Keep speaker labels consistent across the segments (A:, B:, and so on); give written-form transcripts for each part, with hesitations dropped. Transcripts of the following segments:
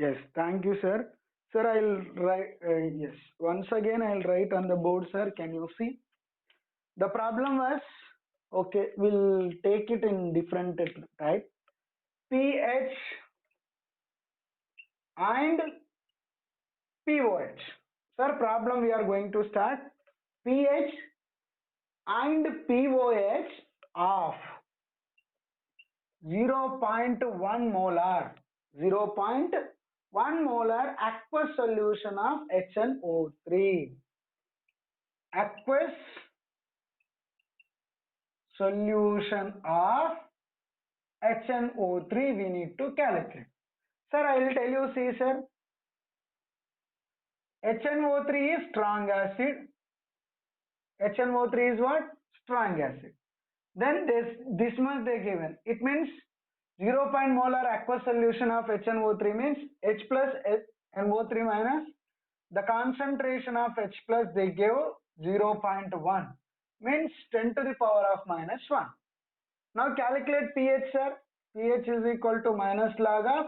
A: Yes, thank you, sir. Sir, I'll write, yes, once again I'll write on the board, sir. Can you see? The problem was, okay, we'll take it in different type. pH and pOH. Sir, problem we are going to start. pH and pOH of 0.1 molar, 0.1 molar aqueous solution of HNO3. Aqueous solution of HNO3 we need to calculate. Sir, I will tell you, see sir, HNO3 is strong acid. HNO3 is what? Strong acid. Then this much they given. It means 0. Molar aqueous solution of HNO3 means H plus NO3 minus. The concentration of H plus they gave 0.1 means 10 to the power of minus 1. Now calculate pH, sir. pH is equal to minus log of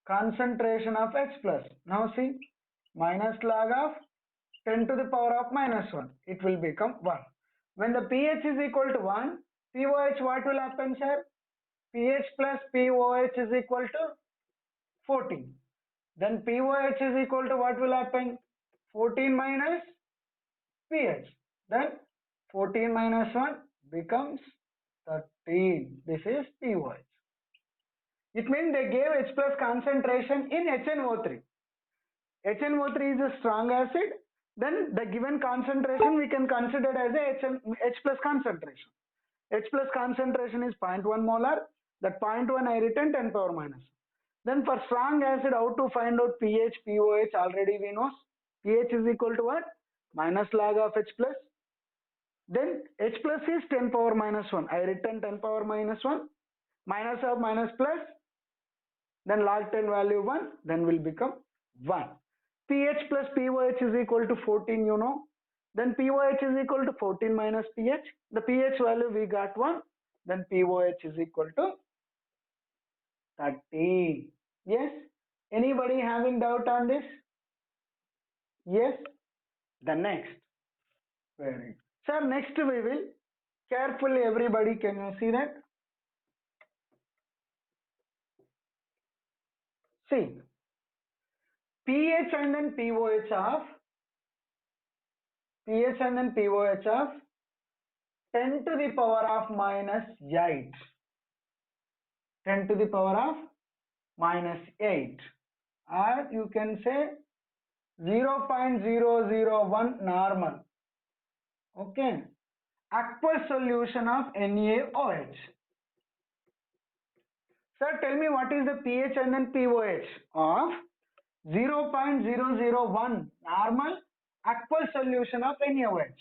A: concentration of H plus. Now see, minus log of 10 to the power of minus 1. It will become 1. When the pH is equal to 1, pOH what will happen, sir? pH plus pOH is equal to 14. Then pOH is equal to what will happen? 14 minus pH. Then 14 minus 1 becomes 13. This is pOH. It means they gave H plus concentration in HNO3. HNO3 is a strong acid. Then the given concentration we can consider as a H plus concentration. H plus concentration is 0.1 molar. That 0.1 I written 10 power minus. Then for strong acid, how to find out pH, pOH already we know. pH is equal to what? Minus log of H plus. Then H plus is 10 power minus 1. I written 10 power minus 1. Minus of minus plus. Then log 10 value 1. Then will become 1. pH plus pOH is equal to 14, you know. Then pOH is equal to 14 minus pH. The pH value we got 1. Then pOH is equal to 30. Yes? Anybody having doubt on this? Yes? The next. Very good. Sir, next we will carefully everybody, can you see that? See, pH and then pOH of 10 to the power of minus 8. 10 to the power of minus 8. Or you can say 0.001 normal. Okay. Aqueous solution of NaOH. Sir, tell me what is the pH and then pOH of 0.001 normal aqueous solution of NaOH.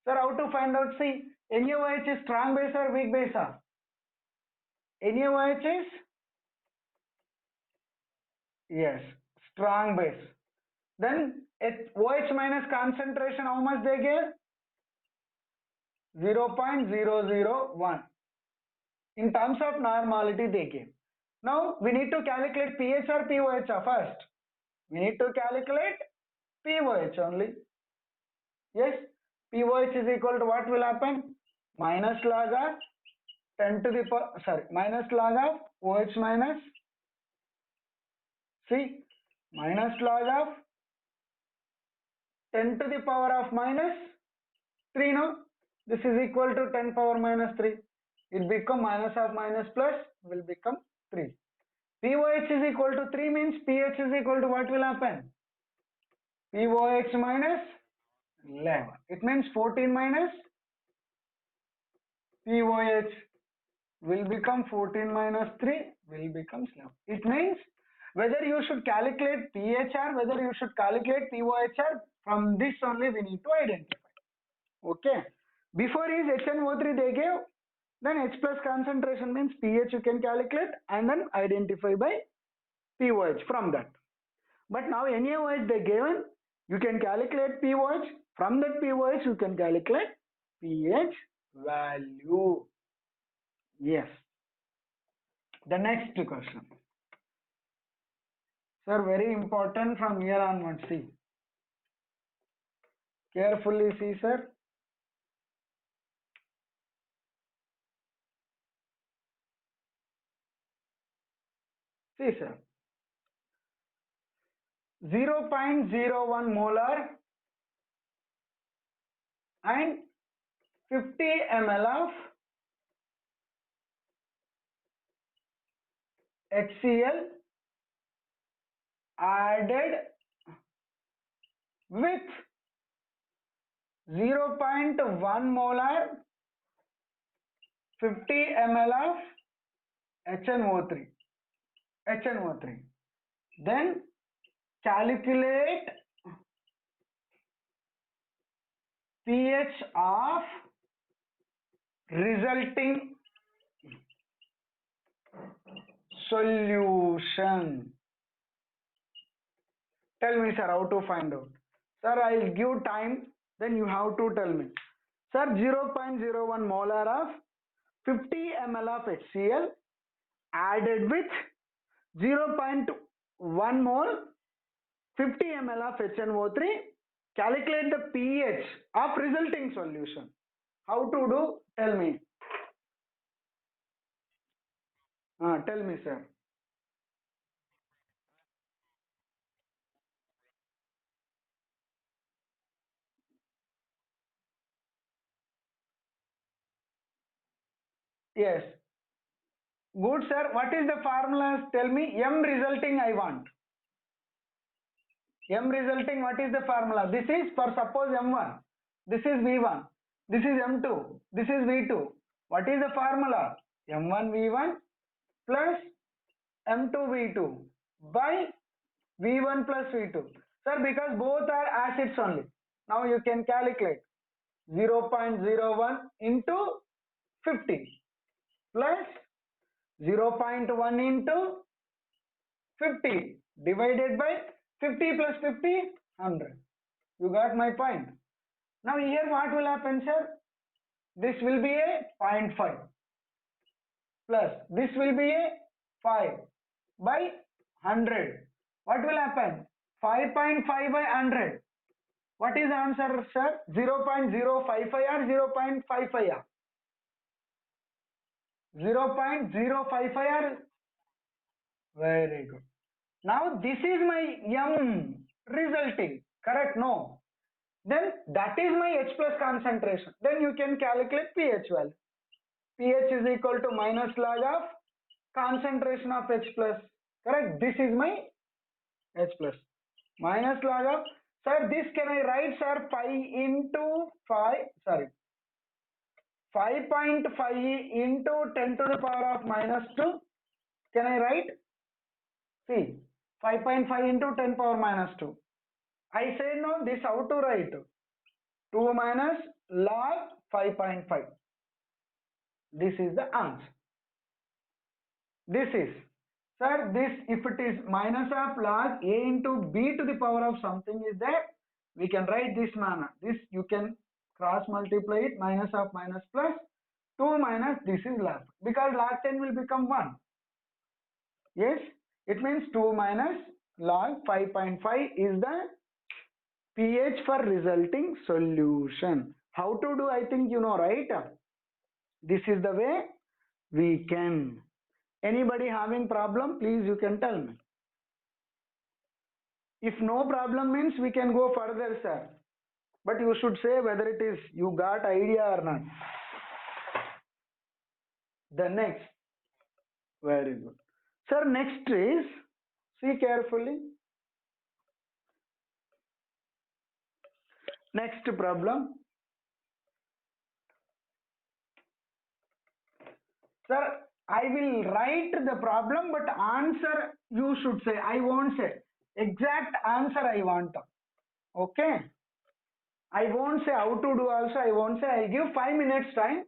A: Sir, how to find out? See, NaOH is strong base or weak base? NaOH is, yes, strong base. Then OH minus concentration, how much they gave? 0.001. In terms of normality they gave. Now we need to calculate pH or pOH first. We need to calculate pOH only. Yes, pOH is equal to what will happen? Minus log of 10 to the power, sorry, minus log of OH minus, see, minus log of 10 to the power of minus 3, no? This is equal to 10 power minus 3. It become minus of minus plus will become 3. pOH is equal to 3 means pH is equal to what will happen? pOH minus 11. It means 14 minus pOH will become 14 minus 3 will become 11. It means whether you should calculate pH or whether you should calculate pOH or from this only we need to identify. Okay. Before is HNO3 they gave, then H plus concentration means pH you can calculate and then identify by pOH from that. But now NaOH they given, you can calculate pOH, from that pOH you can calculate pH value. Yes. The next question. Sir, very important from here onwards. See. Carefully see, sir. See, sir. 0.01 molar and 50 ml of HCl added with 0.1 molar 50 ml of HNO3. Then calculate pH of resulting solution. Tell me, sir, how to find out. Sir, I'll give time, then you have to tell me. Sir, 0.01 molar of 50 ml of HCl added with 0.1 mole 50 ml of HNO3. Calculate the pH of resulting solution. How to do? Tell me. Tell me, sir. Yes. Good, sir. What is the formula? Tell me. M resulting I want. M resulting, what is the formula? This is for suppose M1. This is V1. This is M2. This is V2. What is the formula? M1 V1 plus M2 V2 by V1 plus V2. Sir, because both are acids only. Now you can calculate 0.01 into 50 plus 0.1 into 50 divided by 50 plus 50, 100. You got my point. Now here what will happen, sir? This will be a 0.5 plus this will be a 5 by 100. What will happen? 5.5 by 100. What is the answer, sir? 0.055 or 0.55 or 0.055 or? Very good. Now this is my M resulting. Correct? No. Then that is my H plus concentration. Then you can calculate pH value. pH is equal to minus log of concentration of H plus. Correct? This is my H plus. Minus log of, sir, this can I write, sir, pi into 5, sorry, 5.5 into 10 to the power of minus 2. Can I write? See, 5.5 into 10 power minus 2. I said no, this how to write? 2 minus log 5.5. This is the answer. This is, sir, this if it is minus of log a into b to the power of something is there, we can write this manner. This you can cross multiply it, minus of minus plus 2 minus this is log, because log 10 will become 1. Yes, it means 2 minus log 5.5 is the pH for resulting solution. How to do? I think you know, right? This is the way we can. Anybody having problem, please you can tell me. If no problem means we can go further, sir. But you should say whether it is you got idea or not. The next. Very good. Sir, next is, see carefully. Next problem. Sir, I will write the problem, but answer you should say. I won't say. Exact answer I want. Okay. I won't say how to do also. I won't say. I'll give 5 minutes time.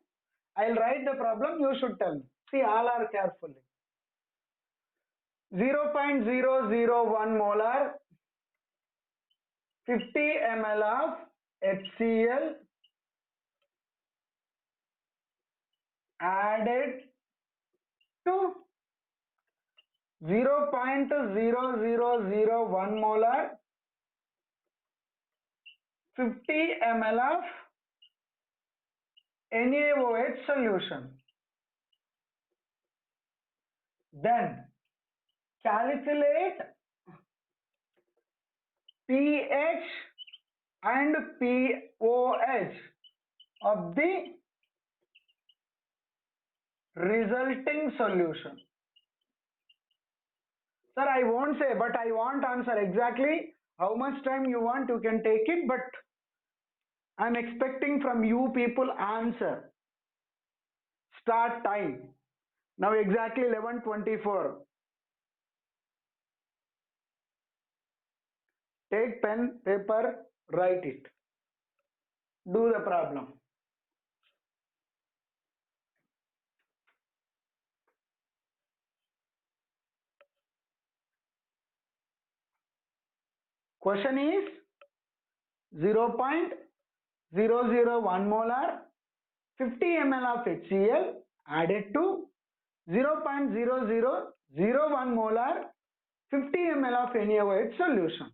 A: I'll write the problem. You should tell me. See, all are carefully. 0.001 molar 50 ml of HCl added to 0.0001 molar 50 ml of NaOH solution. Then calculate pH and pOH of the resulting solution. Sir, I won't say, but I want answer exactly how much time you want. You can take it, but I'm expecting from you people answer. Start time. Now exactly 11:24. Take pen, paper, write it. Do the problem. Question is 0.001 molar 50 ml of HCl added to 0.0001 molar 50 ml of NaOH solution.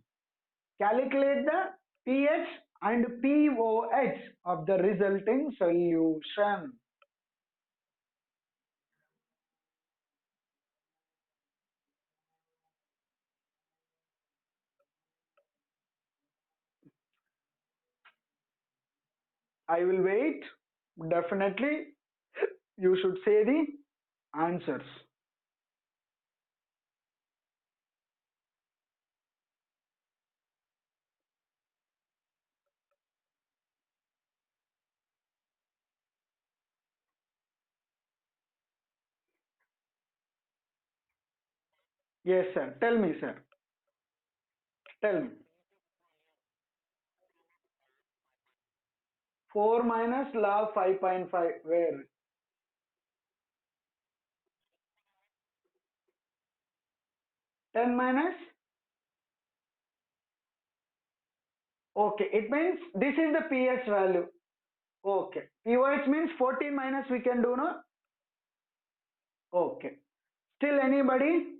A: Calculate the pH and pOH of the resulting solution. I will wait. Definitely, you should say the answers. Yes, sir. Tell me, sir. Tell me. 4 minus log 5.5. Where? 10 minus? Okay. It means this is the pH value. Okay. pOH means 14 minus we can do, no? Okay. Still anybody?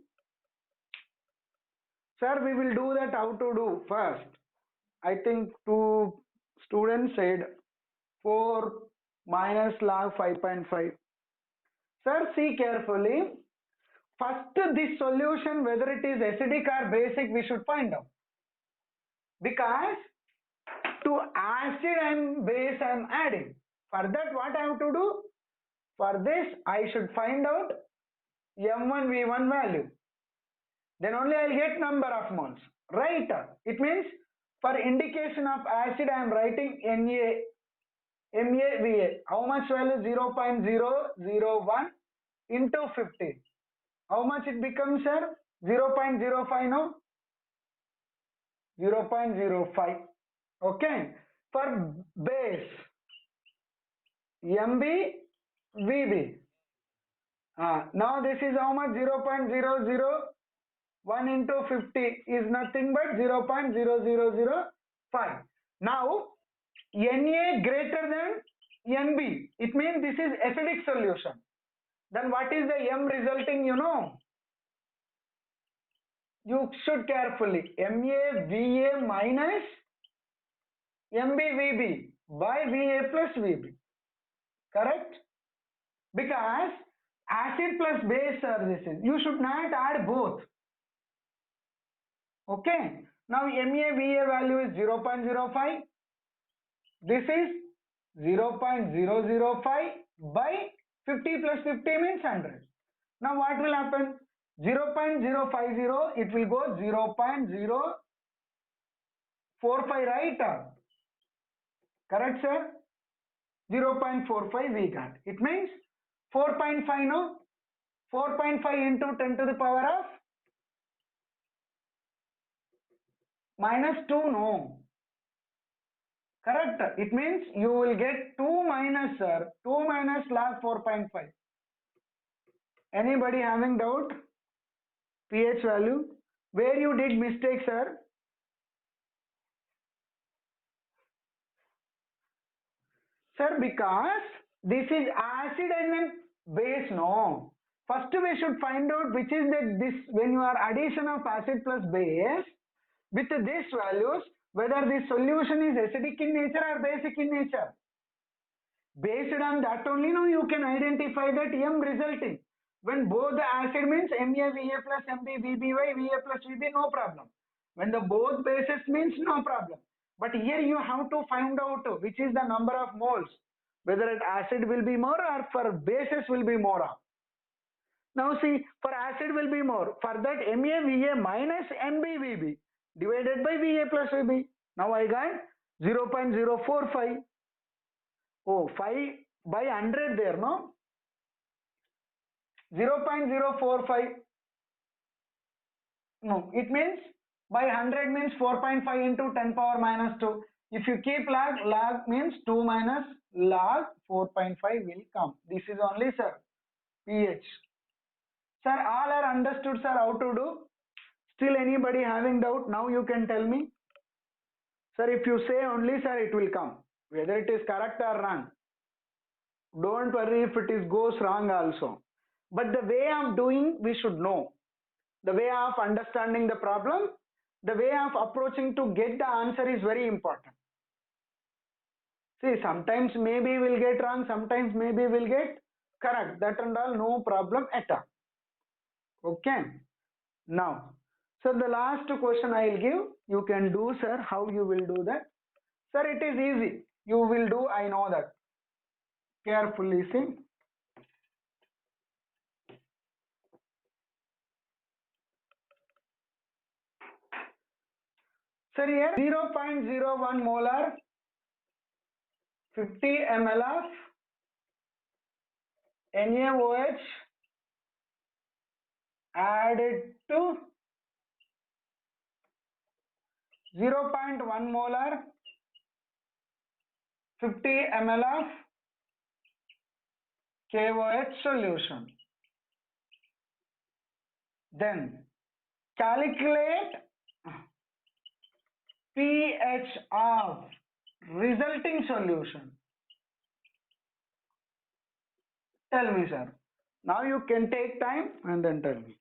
A: Sir, we will do that how to do first. I think two students said 4 minus log 5.5. Sir, see carefully. First, this solution, whether it is acidic or basic, we should find out. Because to acid and base I am adding. For that, what I have to do? For this, I should find out M1 V1 value. Then only I will get number of moles. Right? It means for indication of acid, I am writing MaVa. How much value? 0.001 into 50. How much it becomes, sir? 0.05, no? 0.05. Okay. For base, MbVb. Now this is how much? 0.001 into 50 is nothing but 0.0005. Now Na greater than Nb. It means this is acidic solution. Then what is the M resulting, you know? You should carefully. MaVa minus MbVb by Va plus Vb. Correct? Because acid plus base are this is. You should not add both. Okay. Now MaVa value is 0.05. This is 0.005 by 50 plus 50 means 100. Now what will happen? 0.050, it will go 0.045, right? Correct, sir? 0.45 we got. It means 4.5, no? 4.5 into 10 to the power of minus 2, no? Correct. It means you will get 2 minus, sir. 2 minus log 4.5. Anybody having doubt? pH value? Where you did mistake, sir? Sir, because this is acid and then base, no. First we should find out which is this when you are addition of acid plus base with these values, whether this solution is acidic in nature or basic in nature. Based on that only now you can identify that M resulting. When both the acid means MaVa plus MbVby, Va plus Vb, no problem. When the both bases means no problem. But here you have to find out which is the number of moles, whether it acid will be more or for bases will be more. Now see, for acid will be more. For that MaVa minus MbVb divided by Va plus Vb. Now I got 0.045. Oh, 5 by 100 there, no? 0.045. No, it means by 100 means 4.5 into 10 power minus 2. If you keep log means 2 minus log 4.5 will come. This is only, sir, pH. Sir, all are understood, sir, how to do? Still anybody having doubt? Now you can tell me. Sir, if you say only, sir, it will come. Whether it is correct or wrong. Don't worry if it is goes wrong also. But the way of doing, we should know. The way of understanding the problem, the way of approaching to get the answer is very important. See, sometimes maybe we'll get wrong, sometimes maybe we'll get correct. That and all, no problem at all. Okay. Now, so the last question I will give, you can do, sir. How you will do that? Sir, it is easy. You will do, I know that. Carefully see. Sir, here 0.01 molar 50 ml of NaOH added to 0.1 molar 50 ml of KOH solution. Then calculate pH of resulting solution. Tell me, sir. Now you can take time and then tell me.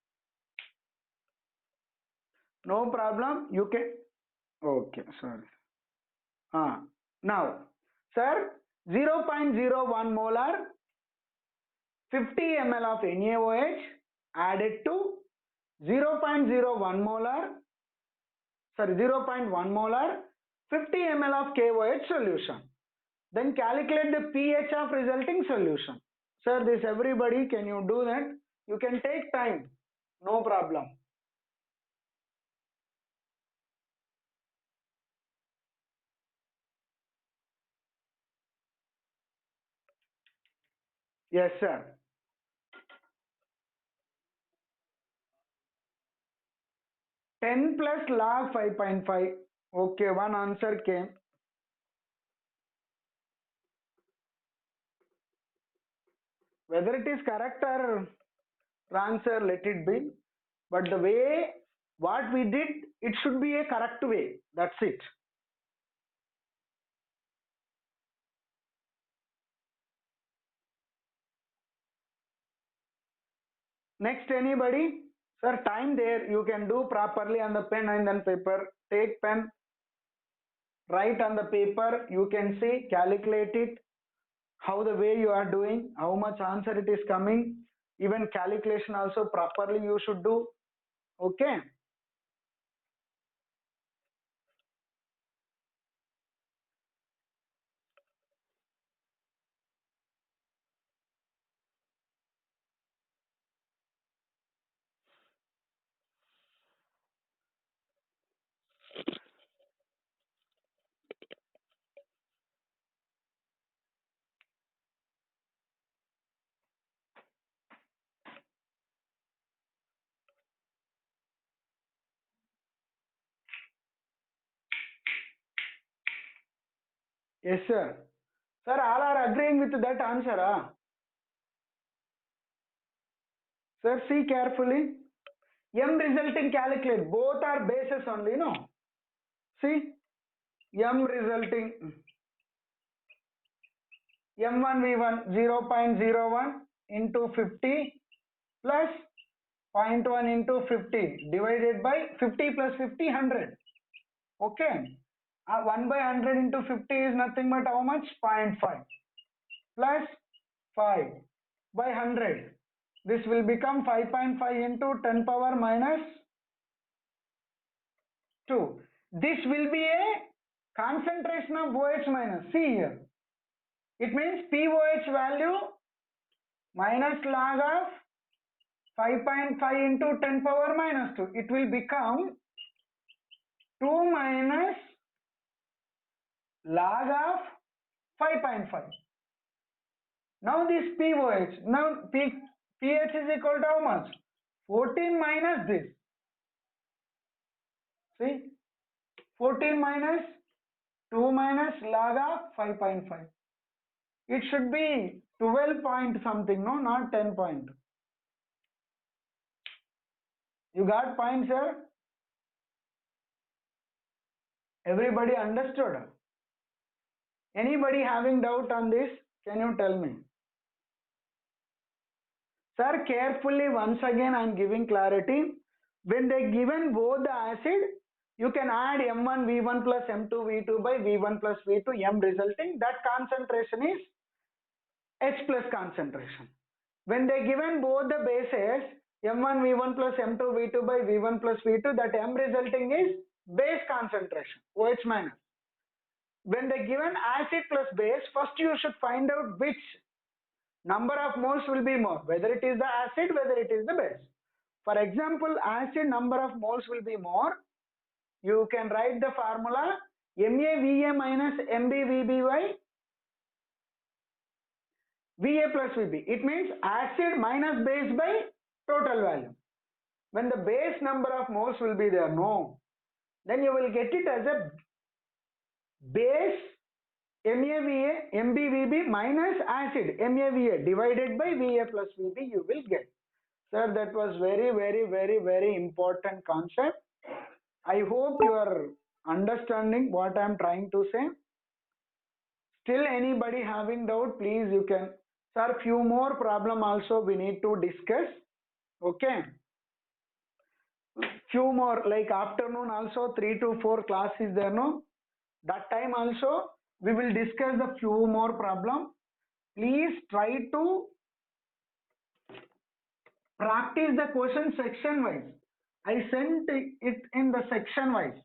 A: No problem. You can. Okay, sorry. Now, sir, 0.01 molar 50 ml of NaOH added to 0.01 molar, sorry, 0.1 molar 50 ml of KOH solution. Then calculate the pH of resulting solution. Sir, this everybody, can you do that? You can take time, no problem. Yes, sir. Ten plus log 5.5. Okay, one answer came. Whether it is correct or wrong, sir, let it be. But the way what we did, it should be a correct way. That's it. Next, anybody? Sir, time there. You can do properly on the pen and then paper. Take pen, write on the paper. You can see, calculate it. How the way you are doing, how much answer it is coming. Even calculation also properly you should do. Okay. Yes, sir. Sir, all are agreeing with that answer. Sir, see carefully. M resulting calculate. Both are bases only, no? See, M resulting M1V1 0.01 into 50 plus 0.1 into 50 divided by 50 plus 50, 100. Okay. 1 by 100 into 50 is nothing but how much? 0.5 plus 5 by 100. This will become 5.5 into 10 power minus 2. This will be a concentration of OH minus. See here. It means POH value minus log of 5.5 into 10 power minus 2. It will become 2 minus log of 5.5. Now this POH, now pH is equal to how much? 14 minus this. See, 14 minus 2 minus log of 5.5. It should be 12 point something, no, not 10 point. You got point, sir? Everybody understood? Anybody having doubt on this? Can you tell me? Sir, carefully once again I am giving clarity. When they given both the acid, you can add M1 V1 plus M2 V2 by V1 plus V2 M resulting. That concentration is H plus concentration. When they given both the bases M1 V1 plus M2 V2 by V1 plus V2, that M resulting is base concentration OH minus. When they given acid plus base, first you should find out which number of moles will be more, whether it is the acid, whether it is the base. For example, acid number of moles will be more. You can write the formula MaVa minus MbVb by Va plus Vb. It means acid minus base by total value. When the base number of moles will be there, no, then you will get it as a base MaVa MbVb minus acid MaVa divided by Va plus Vb you will get. Sir, that was very important concept. I hope you are understanding what I am trying to say. Still anybody having doubt, please you can. Sir, few more problem also we need to discuss. Okay. Few more, like afternoon also 3 to 4 class is there, no? That time also we will discuss the few more problem. Please try to practice the question section wise. I sent it in the section wise.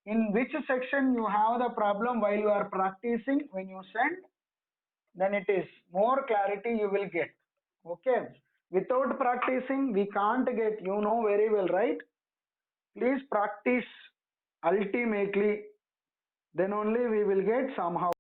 A: In which section you have the problem while you are practicing, when you send, then it is more clarity you will get. Okay. Without practicing, we can't get, you know very well, right? Please practice ultimately, then only we will get somehow.